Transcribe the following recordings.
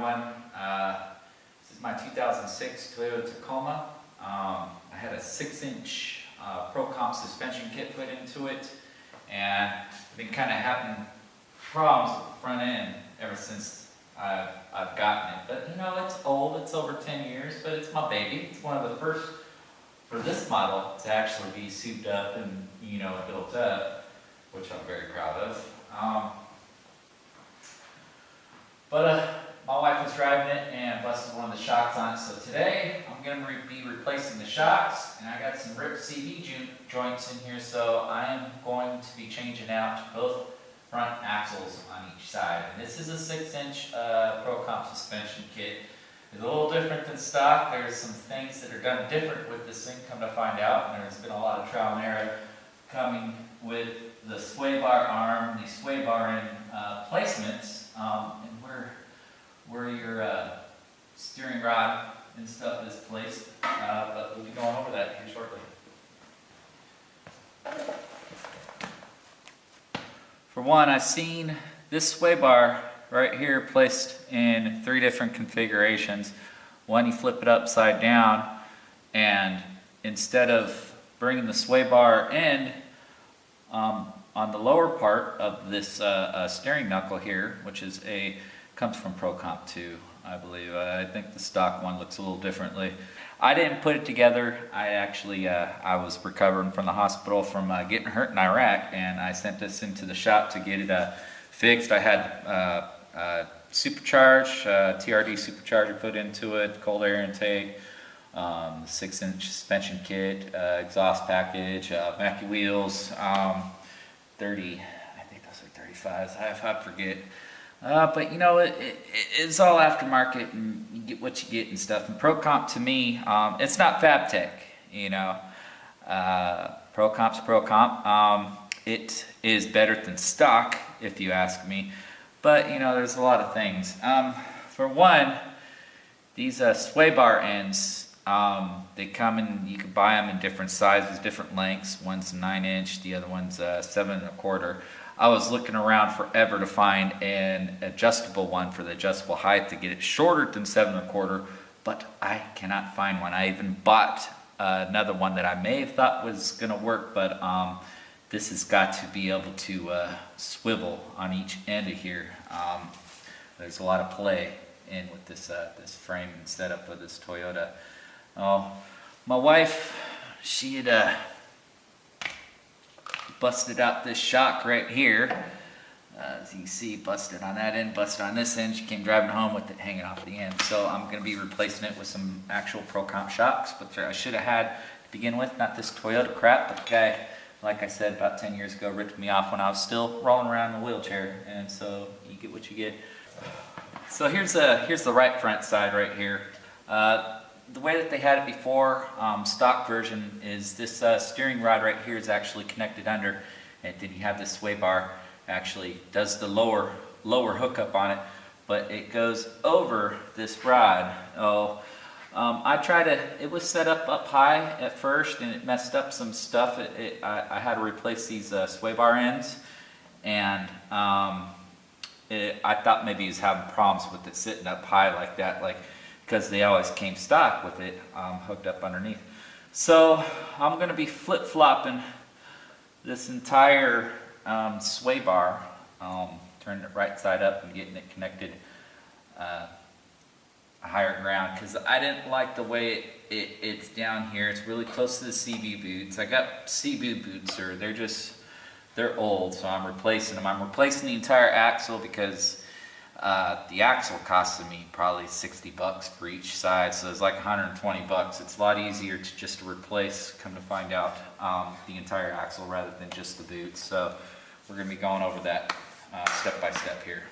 everyone. This is my 2006 Toyota Tacoma. I had a 6-inch Pro Comp suspension kit put into it, and I've been kind of having problems with the front end ever since I've gotten it. But you know, it's old, it's over 10 years, but it's my baby. It's one of the first for this model to actually be souped up and, you know, built up, which I'm very proud of. My wife was driving it and busted one of the shocks on it, so today I'm going to be replacing the shocks, and I got some ripped CV joints in here, so I am going to be changing out both front axles on each side. And this is a 6-inch Pro Comp suspension kit. It's a little different than stock. There's some things that are done different with this thing, come to find out, and there's been a lot of trial and error coming with the sway bar arm, the sway bar end placements, and where your steering rod and stuff is placed, but we'll be going over that here shortly. For one, I've seen this sway bar right here placed in 3 different configurations. One, you flip it upside down, and instead of bringing the sway bar end on the lower part of this steering knuckle here, which is comes from Pro Comp 2, I believe. I think the stock one looks a little differently. I didn't put it together. I actually, I was recovering from the hospital from getting hurt in Iraq, and I sent this into the shop to get it fixed. I had supercharge, TRD supercharger put into it, cold air intake, 6-inch suspension kit, exhaust package, Mackie wheels, 30, I think those are 35s, I forget. But you know, it's all aftermarket, and you get what you get and stuff. And Pro Comp to me, it's not Fab Tech, you know. Pro Comp's Pro Comp. It is better than stock, if you ask me. But you know, there's a lot of things. For one, these sway bar ends, they come in. You can buy them in different sizes, different lengths. One's 9-inch, the other one's 7 1/4. I was looking around forever to find an adjustable one for the adjustable height to get it shorter than 7 1/4, but I cannot find one. I even bought another one that I may have thought was going to work, but this has got to be able to swivel on each end of here. There's a lot of play in with this frame and setup of this Toyota. My wife, she had busted out this shock right here. As you can see, busted on that end, busted on this end. She came driving home with it hanging off the end. So I'm going to be replacing it with some actual Pro Comp shocks, but I should have had to begin with, not this Toyota crap. But the guy, like I said, about 10 years ago, ripped me off when I was still rolling around in a wheelchair. And so you get what you get. So here's the right front side right here. The way that they had it before, stock version, is this steering rod right here is actually connected under, and then you have this sway bar actually does the lower hookup on it, but it goes over this rod. I tried to, it was set up high at first, and it messed up some stuff. I had to replace these sway bar ends, and I thought maybe he was having problems with it sitting up high like that, because they always came stock with it hooked up underneath. So I'm going to be flip-flopping this entire sway bar, turning it right side up and getting it connected higher ground, because I didn't like the way it's down here. It's really close to the CB boots. I got CB boots, or they're old, so I'm replacing them. I'm replacing the entire axle because the axle costed me probably 60 bucks for each side, so it's like 120 bucks. It's a lot easier to just replace, come to find out, the entire axle rather than just the boots. So we're going to be going over that step by step here.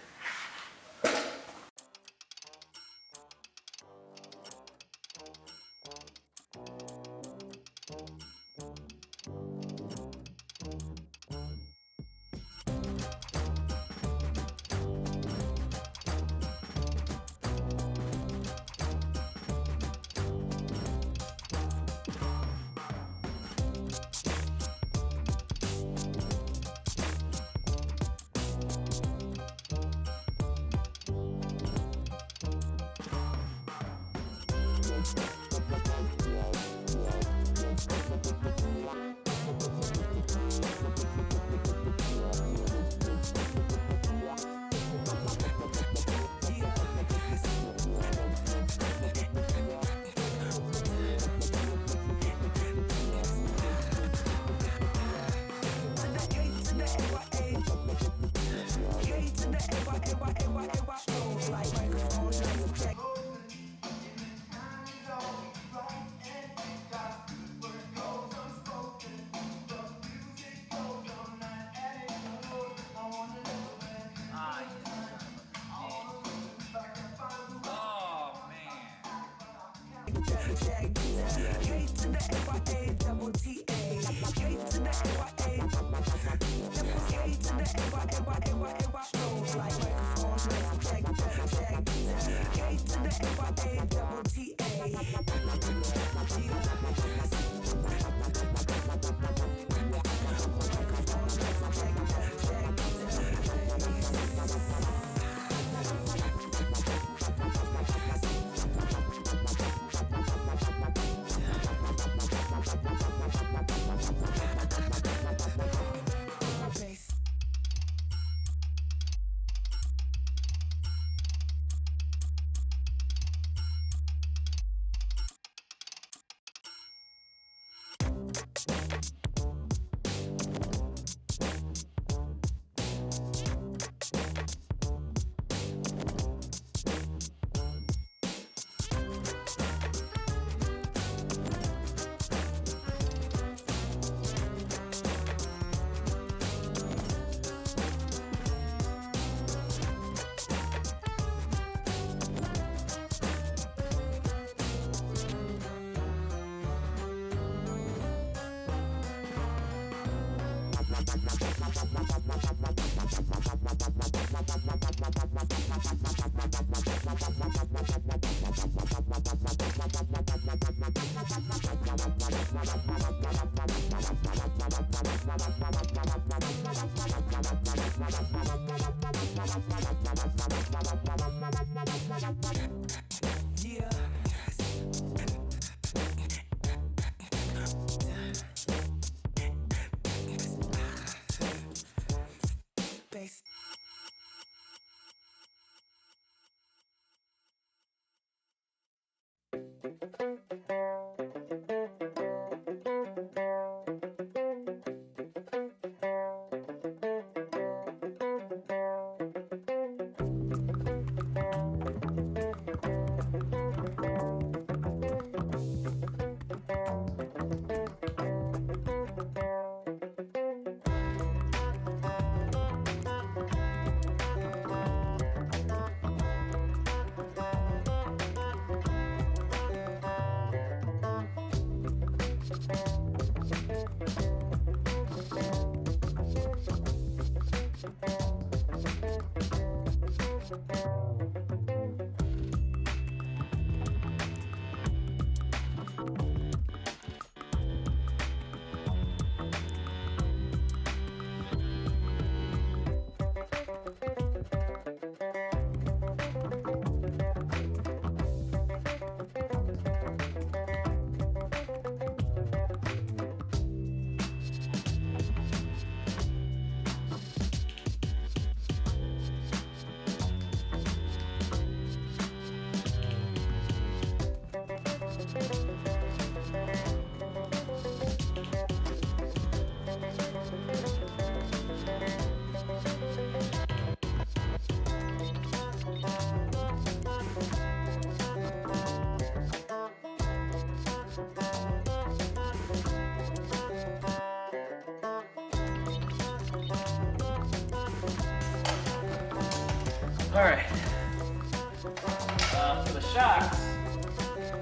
Alright, for the shocks,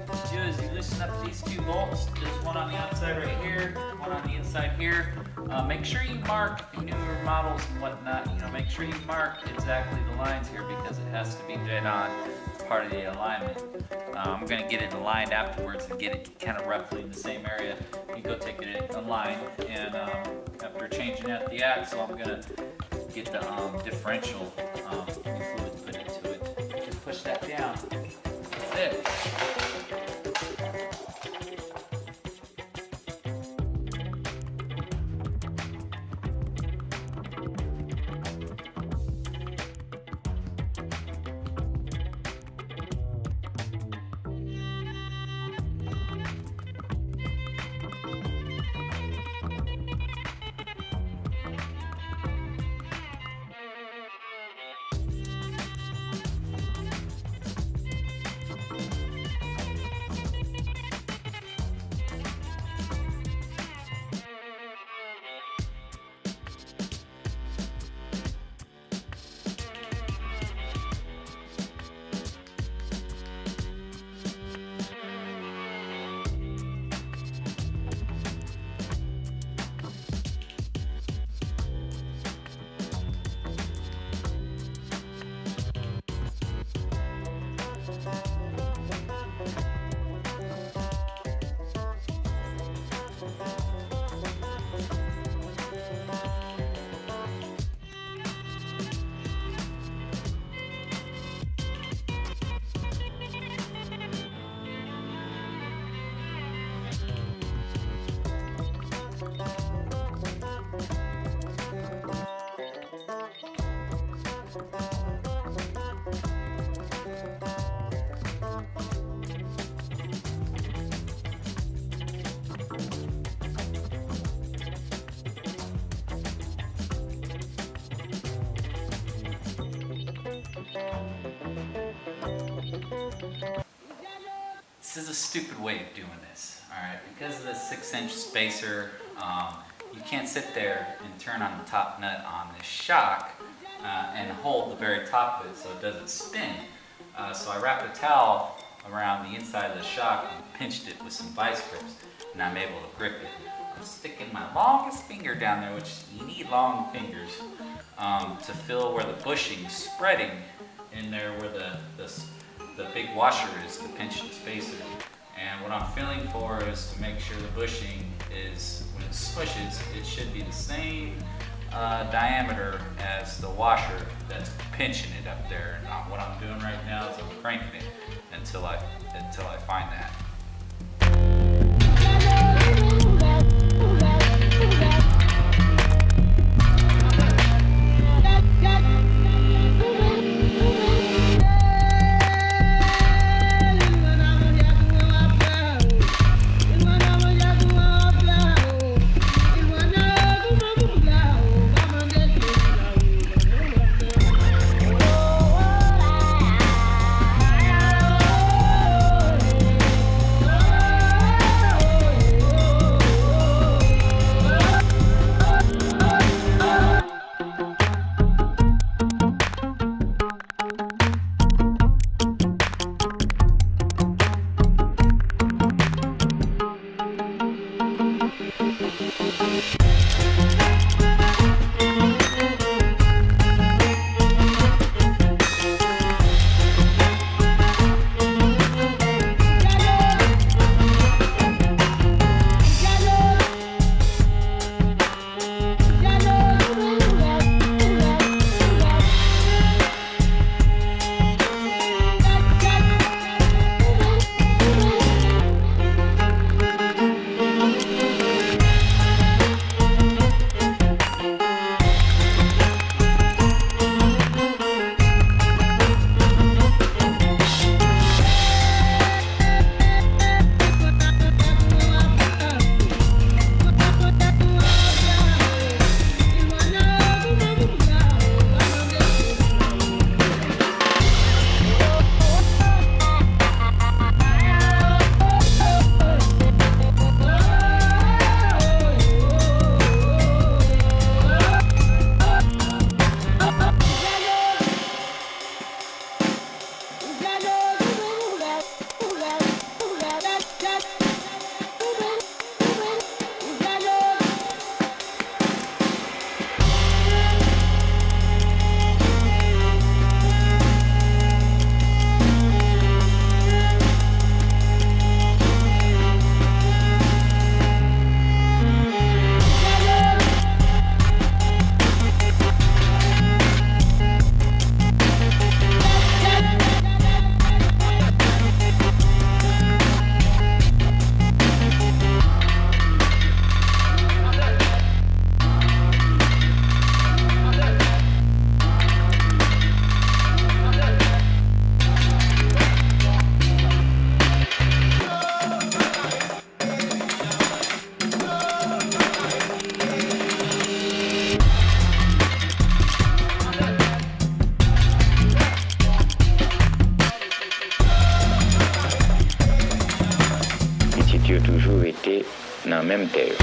what you do is you loosen up these two bolts. There's one on the outside right here, one on the inside here. Make sure you mark the newer models and whatnot, make sure you mark exactly the lines here because it has to be dead on. It's part of the alignment. I'm going to get it aligned afterwards and get it kind of roughly in the same area. You go take it aligned, and after changing out the axle, I'm going to get the differential fluid put into it. You can push that down. That's it. This is a stupid way of doing this, alright? Because of the 6-inch spacer, you can't sit there and turn on the top nut on this shock and hold the very top of it so it doesn't spin. So I wrapped a towel around the inside of the shock and pinched it with some vice grips, and I'm able to grip it. I'm sticking my longest finger down there, which you need long fingers, to feel where the bushing's spreading in there where the big washer is to pinch the spacer. And what I'm feeling for is to make sure the bushing is, when it smushes, it should be the same diameter as the washer that's pinching it up there. And what I'm doing right now is I'm cranking it until I find that. dans la même terre.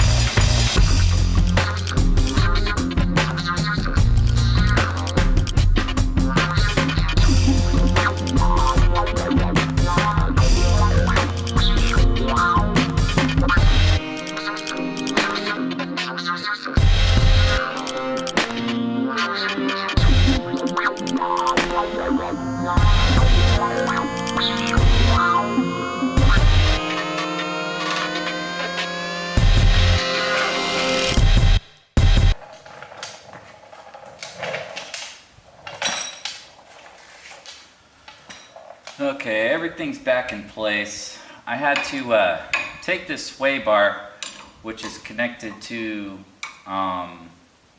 Okay, everything's back in place. I had to take this sway bar, which is connected to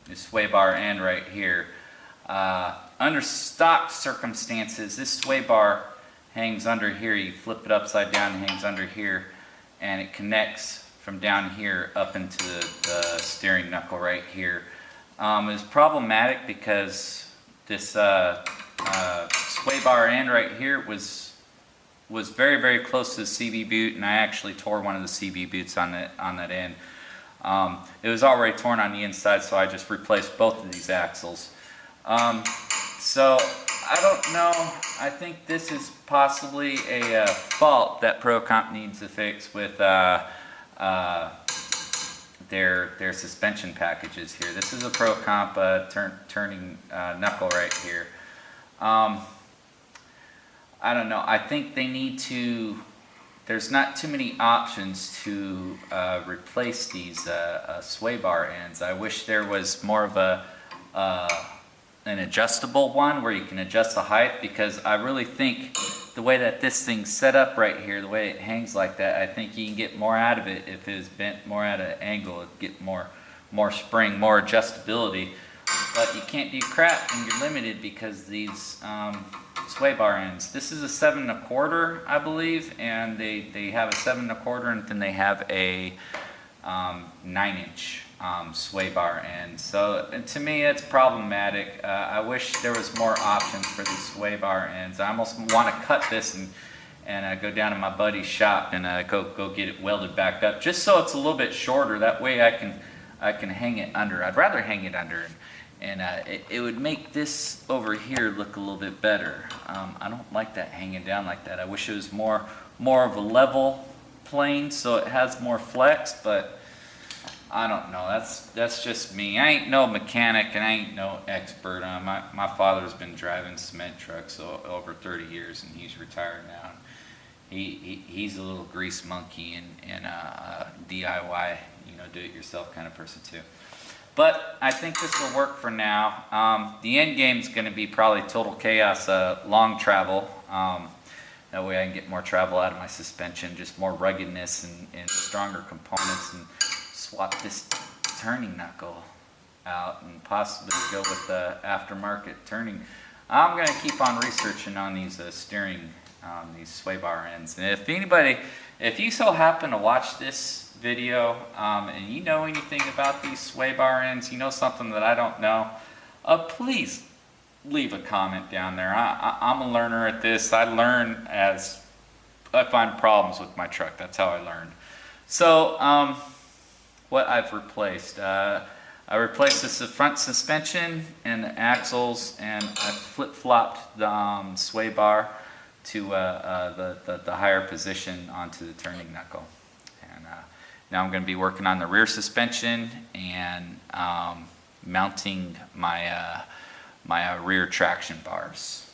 this sway bar end right here, under stock circumstances, this sway bar hangs under here. You flip it upside down, it hangs under here, and it connects from down here up into the steering knuckle right here. It's problematic because this sway bar end right here was very, very close to the CV boot, and I actually tore one of the CV boots on that end. It was already torn on the inside, so I just replaced both of these axles. So I don't know. I think this is possibly a fault that ProComp needs to fix with their suspension packages here. This is a ProComp turning knuckle right here. I don't know. I think they need to. There's not too many options to replace these sway bar ends. I wish there was more of an adjustable one where you can adjust the height, because I really think the way that this thing's set up right here, the way it hangs like that, I think you can get more out of it if it was bent more at an angle. It'd get more spring, more adjustability. But you can't do crap and you're limited because these sway bar ends. This is a 7 1/4, I believe, and they have a 7 1/4, and then they have a 9-inch sway bar end. So to me, it's problematic. I wish there was more options for these sway bar ends. I almost want to cut this and go down to my buddy's shop and go get it welded back up, just so it's a little bit shorter. That way I can hang it under. I'd rather hang it under, and it would make this over here look a little bit better. I don't like that hanging down like that. I wish it was more of a level plane so it has more flex, but I don't know. That's just me. I ain't no mechanic and I ain't no expert. My father's been driving cement trucks over 30 years, and he's retired now. He's a little grease monkey and a DIY, do-it-yourself kind of person too. But I think this will work for now. The end game is going to be probably total chaos, long travel. That way I can get more travel out of my suspension, just more ruggedness and stronger components, and swap this turning knuckle out and possibly go with the aftermarket turning. I'm going to keep on researching on these steering, these sway bar ends. And if you so happen to watch this video and you know anything about these sway bar ends, you know something that I don't know, please leave a comment down there. I'm a learner at this. I learn as I find problems with my truck. That's how I learn. So what I've replaced. I replaced the front suspension and the axles, and I flip-flopped the sway bar to the higher position onto the turning knuckle. And now I'm going to be working on the rear suspension and mounting my my rear traction bars.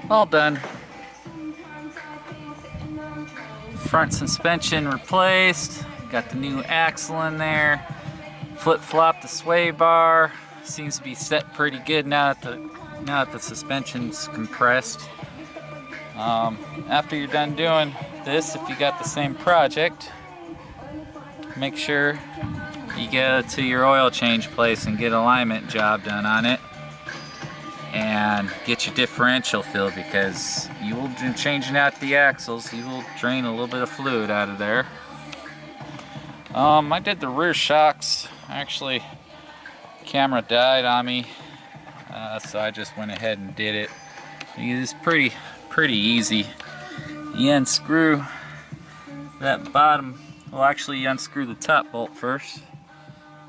All done. Front suspension replaced. Got the new axle in there. Flip-flop the sway bar. Seems to be set pretty good now that the suspension's compressed. After you're done doing this, if you got the same project, make sure you go to your oil change place and get an alignment job done on it. And get your differential filled, because you will be changing out the axles, you will drain a little bit of fluid out of there. I did the rear shocks. Actually, camera died on me, so I just went ahead and did it. It's pretty easy. You unscrew that bottom. Well, actually, you unscrew the top bolt first.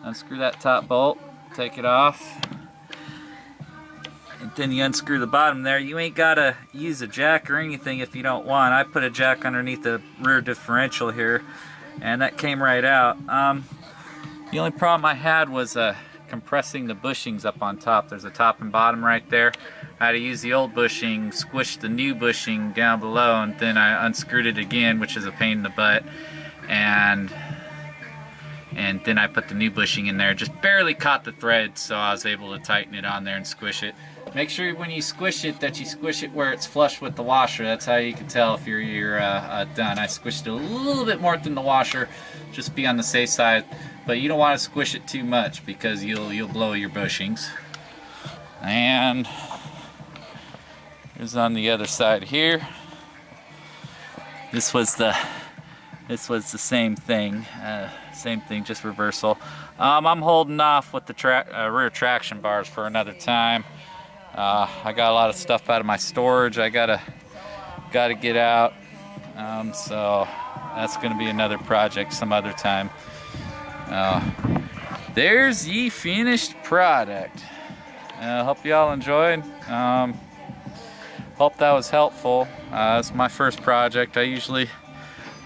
Unscrew that top bolt, take it off. And then you unscrew the bottom there. You ain't gotta use a jack or anything if you don't want. I put a jack underneath the rear differential here, and that came right out. The only problem I had was compressing the bushings up on top. There's a top and bottom right there. I had to use the old bushing, squish the new bushing down below, and then I unscrewed it again, which is a pain in the butt. And then I put the new bushing in there. Just barely caught the thread, so I was able to tighten it on there and squish it. Make sure when you squish it that you squish it where it's flush with the washer. That's how you can tell if you're done. I squished it a little bit more than the washer, just be on the safe side. But you don't want to squish it too much because you'll blow your bushings. And here's on the other side here. This was the same thing, just reversal. I'm holding off with the rear traction bars for another time. I got a lot of stuff out of my storage I gotta get out, so that's gonna be another project some other time. There's the finished product. Hope y'all enjoyed. Hope that was helpful. It's my first project. I usually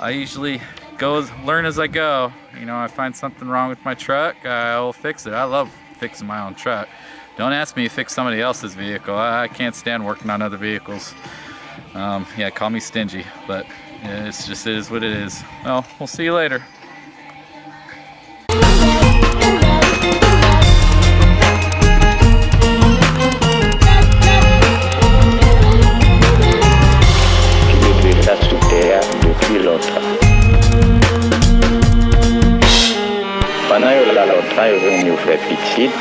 learn as I go. You know, I find something wrong with my truck, I will fix it. I love fixing my own truck. Don't ask me to fix somebody else's vehicle. I can't stand working on other vehicles. Yeah, call me stingy, but it is what it is. Well, we'll see you later. Pendant que la loi, vous nous fait petite,